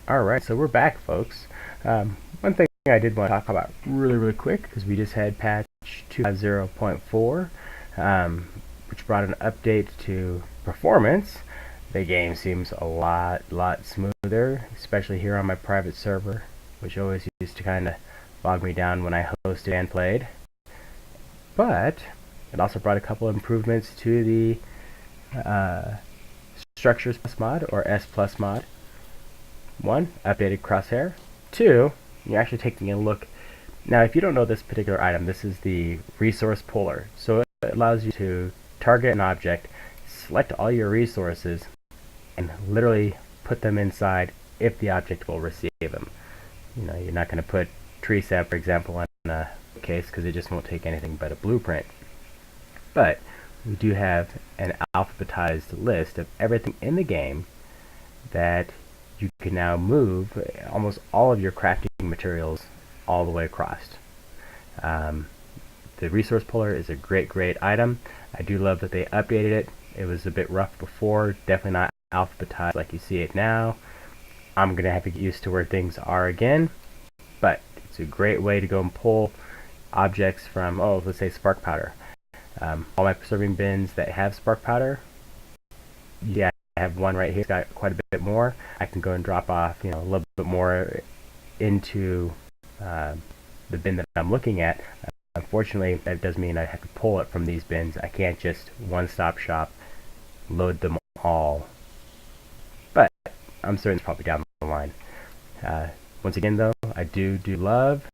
Alright, so we're back, folks. One thing I did want to talk about really quick, because we just had patch 2.0.4, which brought an update to performance. The game seems a lot smoother, especially here on my private server, which always used to kind of bog me down when I hosted and played. But it also brought a couple improvements to the Structures Plus mod, or S Plus mod. One, updated crosshair. Two, you're actually taking a look. Now, if you don't know this particular item, this is the resource puller. So it allows you to target an object, select all your resources, and literally put them inside if the object will receive them. You know, you're not going to put tree sap, for example, in a case because it just won't take anything but a blueprint. But we do have an alphabetized list of everything in the game that you can now move almost all of your crafting materials all the way across. The resource puller is a great item. I do love that they updated it. It was a bit rough before, definitely not alphabetized like you see it now. I'm going to have to get used to where things are again, but it's a great way to go and pull objects from, let's say spark powder. All my preserving bins that have spark powder, yeah, I have one right here. It's got quite a bit more. I can go and drop off, a little bit more into the bin that I'm looking at. Unfortunately, that does mean I have to pull it from these bins. I can't just one-stop shop load them all. But I'm certain it's probably down the line. Once again, though, I do love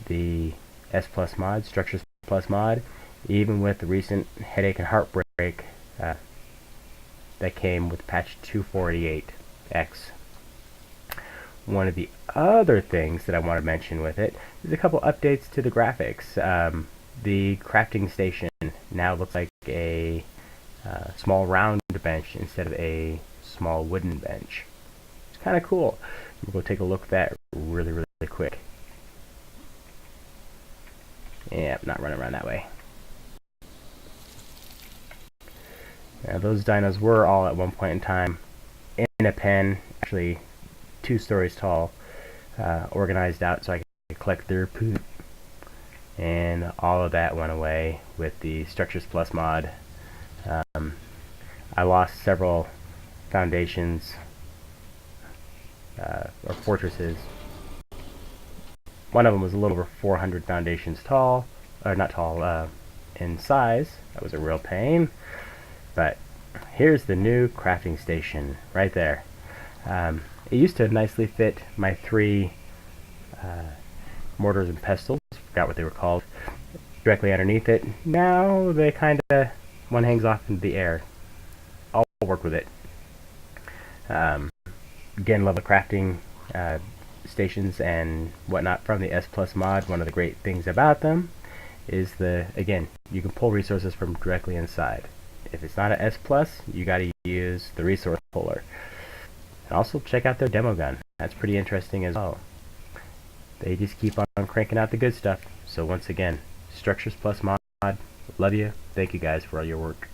the S Plus mod, Structures Plus mod, even with the recent headache and heartbreak that came with patch 248X. One of the other things that I want to mention with it is a couple updates to the graphics. The crafting station now looks like a small round bench instead of a small wooden bench. It's kind of cool. We'll go take a look at that really quick. Yeah, not running around that way. Now, those dinos were all at one point in time in a pen, actually 2 stories tall, organized out so I could collect their poop. And all of that went away with the Structures Plus mod. I lost several foundations or fortresses. One of them was a little over 400 foundations tall, or not tall, in size. That was a real pain. But here's the new crafting station right there. It used to nicely fit my 3 mortars and pestles, forgot what they were called, directly underneath it. Now they kinda, one hangs off into the air. I'll work with it. Again, love the crafting stations and whatnot from the S Plus mod. One of the great things about them is again, you can pull resources from directly inside. If it's not an S Plus, you gotta use the resource puller. And also check out their demo gun. That's pretty interesting as well. They just keep on cranking out the good stuff. So once again, Structures Plus mod, love you. Thank you guys for all your work.